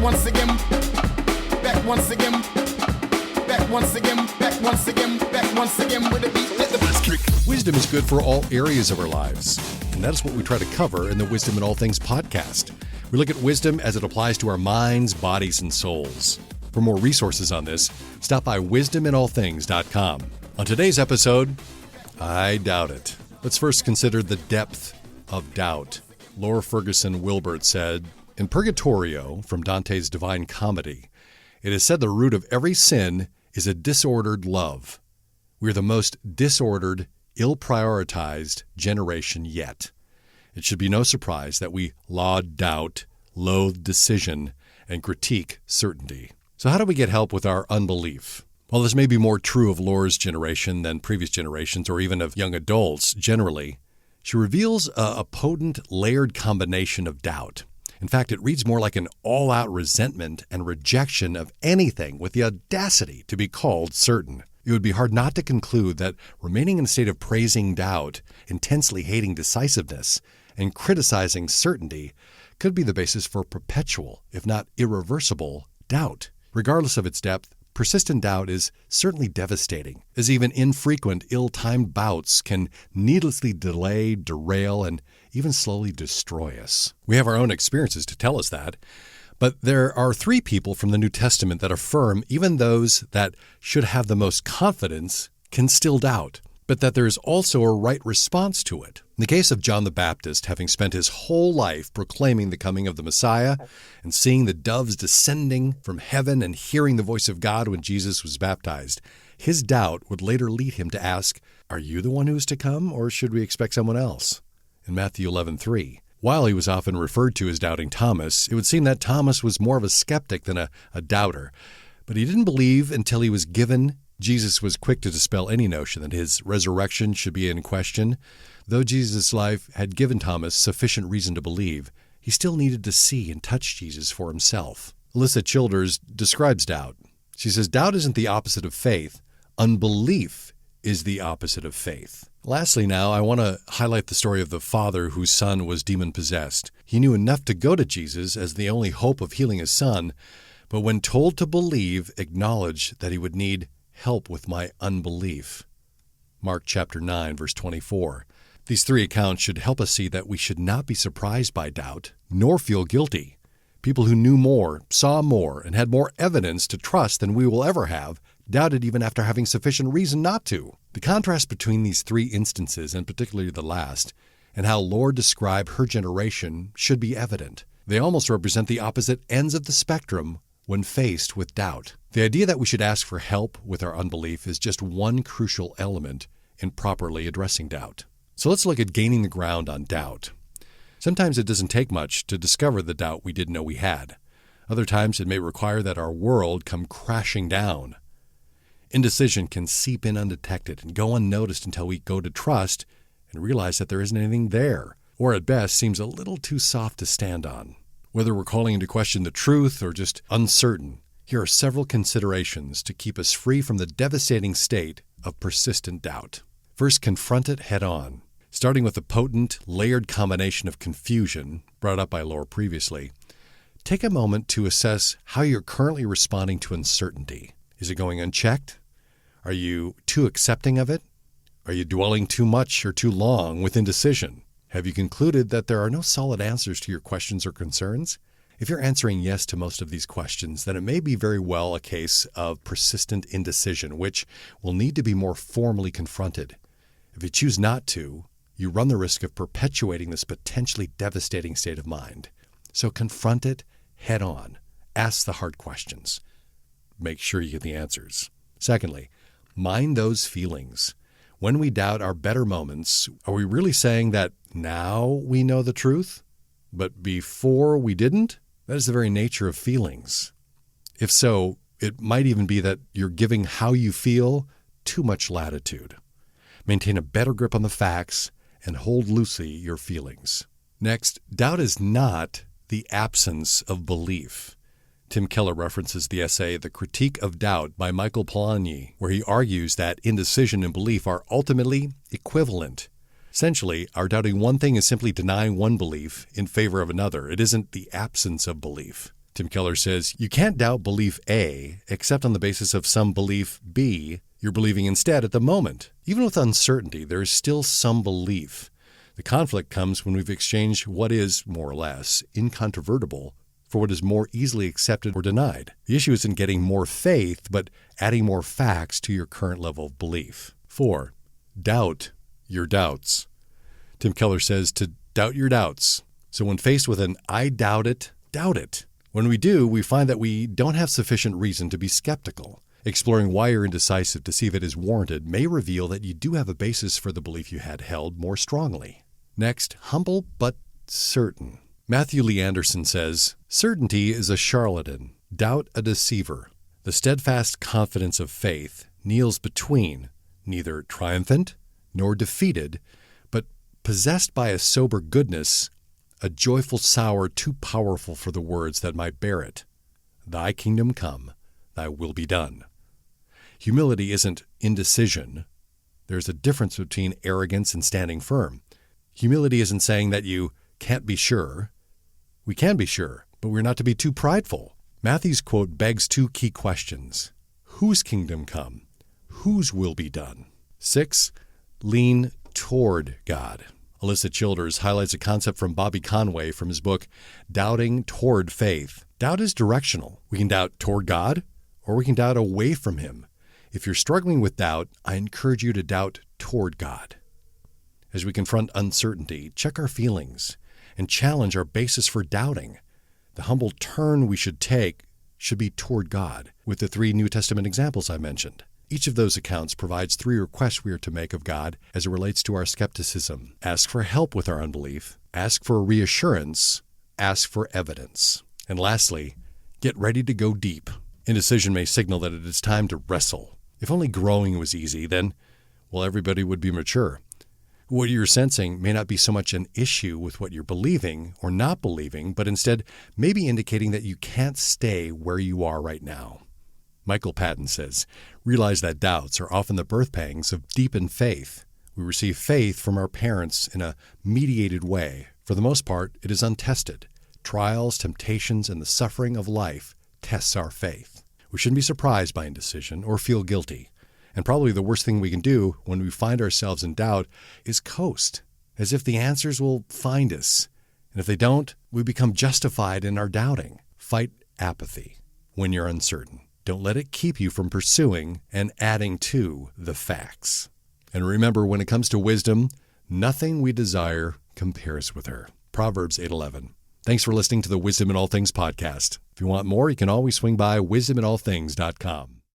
once again, back once again, back once again, back once again, back once again with a beat. Let the bass kick. Wisdom is good for all areas of our lives, and that is what we try to cover in the Wisdom in All Things podcast. We look at wisdom as it applies to our minds, bodies, and souls. For more resources on this, stop by wisdominallthings.com. On today's episode, I doubt it. Let's first consider the depth of doubt. Laura Ferguson Wilbert said, in Purgatorio, from Dante's Divine Comedy, it is said the root of every sin is a disordered love. We are the most disordered, ill-prioritized generation yet. It should be no surprise that we laud doubt, loathe decision, and critique certainty. So how do we get help with our unbelief? Well, this may be more true of Laura's generation than previous generations or even of young adults generally. She reveals a potent, layered combination of doubt. In fact, it reads more like an all-out resentment and rejection of anything with the audacity to be called certain. It would be hard not to conclude that remaining in a state of praising doubt, intensely hating decisiveness, and criticizing certainty could be the basis for perpetual, if not irreversible, doubt. Regardless of its depth, persistent doubt is certainly devastating, as even infrequent, ill-timed bouts can needlessly delay, derail, and even slowly destroy us. We have our own experiences to tell us that, but there are three people from the New Testament that affirm even those that should have the most confidence can still doubt, but that there is also a right response to it. In the case of John the Baptist, having spent his whole life proclaiming the coming of the Messiah and seeing the doves descending from heaven and hearing the voice of God when Jesus was baptized, his doubt would later lead him to ask, "Are you the one who is to come, or should we expect someone else?" In Matthew 11:3. While he was often referred to as doubting Thomas, it would seem that Thomas was more of a skeptic than a doubter. But he didn't believe until he was given. Jesus was quick to dispel any notion that his resurrection should be in question. Though Jesus' life had given Thomas sufficient reason to believe, he still needed to see and touch Jesus for himself. Alyssa Childers describes doubt. She says, doubt isn't the opposite of faith. Unbelief is the opposite of faith. Lastly now, I want to highlight the story of the father whose son was demon-possessed. He knew enough to go to Jesus as the only hope of healing his son, but when told to believe, acknowledged that he would need help with my unbelief. Mark chapter 9, verse 24. These three accounts should help us see that we should not be surprised by doubt, nor feel guilty. People who knew more, saw more, and had more evidence to trust than we will ever have, doubted even after having sufficient reason not to. The contrast between these three instances, and particularly the last, and how Lord described her generation should be evident. They almost represent the opposite ends of the spectrum when faced with doubt. The idea that we should ask for help with our unbelief is just one crucial element in properly addressing doubt. So let's look at gaining the ground on doubt. Sometimes it doesn't take much to discover the doubt we didn't know we had. Other times it may require that our world come crashing down. Indecision can seep in undetected and go unnoticed until we go to trust and realize that there isn't anything there, or at best seems a little too soft to stand on. Whether we're calling into question the truth or just uncertain, here are several considerations to keep us free from the devastating state of persistent doubt. First, confront it head on. Starting with the potent, layered combination of confusion brought up by Laura previously, take a moment to assess how you're currently responding to uncertainty. Is it going unchecked? Are you too accepting of it? Are you dwelling too much or too long with indecision? Have you concluded that there are no solid answers to your questions or concerns? If you're answering yes to most of these questions, then it may be very well a case of persistent indecision, which will need to be more formally confronted. If you choose not to, you run the risk of perpetuating this potentially devastating state of mind. So confront it head on. Ask the hard questions. Make sure you get the answers. Secondly, mind those feelings. When we doubt our better moments, are we really saying that now we know the truth, but before we didn't? That is the very nature of feelings. If so, it might even be that you're giving how you feel too much latitude. Maintain a better grip on the facts and hold loosely your feelings. Next, doubt is not the absence of belief. Tim Keller references the essay The Critique of Doubt by Michael Polanyi, where he argues that indecision and belief are ultimately equivalent. Essentially, our doubting one thing is simply denying one belief in favor of another. It isn't the absence of belief. Tim Keller says, you can't doubt belief A except on the basis of some belief B you're believing instead at the moment. Even with uncertainty, there is still some belief. The conflict comes when we've exchanged what is, more or less, incontrovertible for what is more easily accepted or denied. The issue isn't getting more faith, but adding more facts to your current level of belief. 4. Doubt your doubts. Tim Keller says to doubt your doubts. So when faced with an I doubt it, doubt it. When we do, we find that we don't have sufficient reason to be skeptical. Exploring why you're indecisive to see if it is warranted may reveal that you do have a basis for the belief you had held more strongly. Next, humble but certain. Matthew Lee Anderson says, certainty is a charlatan, doubt a deceiver. The steadfast confidence of faith kneels between, neither triumphant nor defeated, but possessed by a sober goodness, a joyful sour too powerful for the words that might bear it. Thy kingdom come, thy will be done. Humility isn't indecision. There's a difference between arrogance and standing firm. Humility isn't saying that you can't be sure. We can be sure, but we're not to be too prideful. Matthew's quote begs two key questions. Whose kingdom come? Whose will be done? 6. Lean toward God. Alyssa Childers highlights a concept from Bobby Conway from his book, Doubting Toward Faith. Doubt is directional. We can doubt toward God, or we can doubt away from Him. If you're struggling with doubt, I encourage you to doubt toward God. As we confront uncertainty, check our feelings and challenge our basis for doubting. The humble turn we should take should be toward God, with the 3 New Testament examples I mentioned. Each of those accounts provides 3 requests we are to make of God as it relates to our skepticism. Ask for help with our unbelief, ask for reassurance, ask for evidence. And lastly, get ready to go deep. Indecision may signal that it is time to wrestle. If only growing was easy, then, well, everybody would be mature. What you're sensing may not be so much an issue with what you're believing or not believing, but instead maybe indicating that you can't stay where you are right now. Michael Patton says, realize that doubts are often the birth pangs of deepened faith. We receive faith from our parents in a mediated way. For the most part, it is untested. Trials, temptations, and the suffering of life tests our faith. We shouldn't be surprised by indecision or feel guilty. And probably the worst thing we can do when we find ourselves in doubt is coast, as if the answers will find us. And if they don't, we become justified in our doubting. Fight apathy when you're uncertain. Don't let it keep you from pursuing and adding to the facts. And remember, when it comes to wisdom, nothing we desire compares with her. Proverbs 8:11. Thanks for listening to the Wisdom in All Things podcast. If you want more, you can always swing by wisdominallthings.com.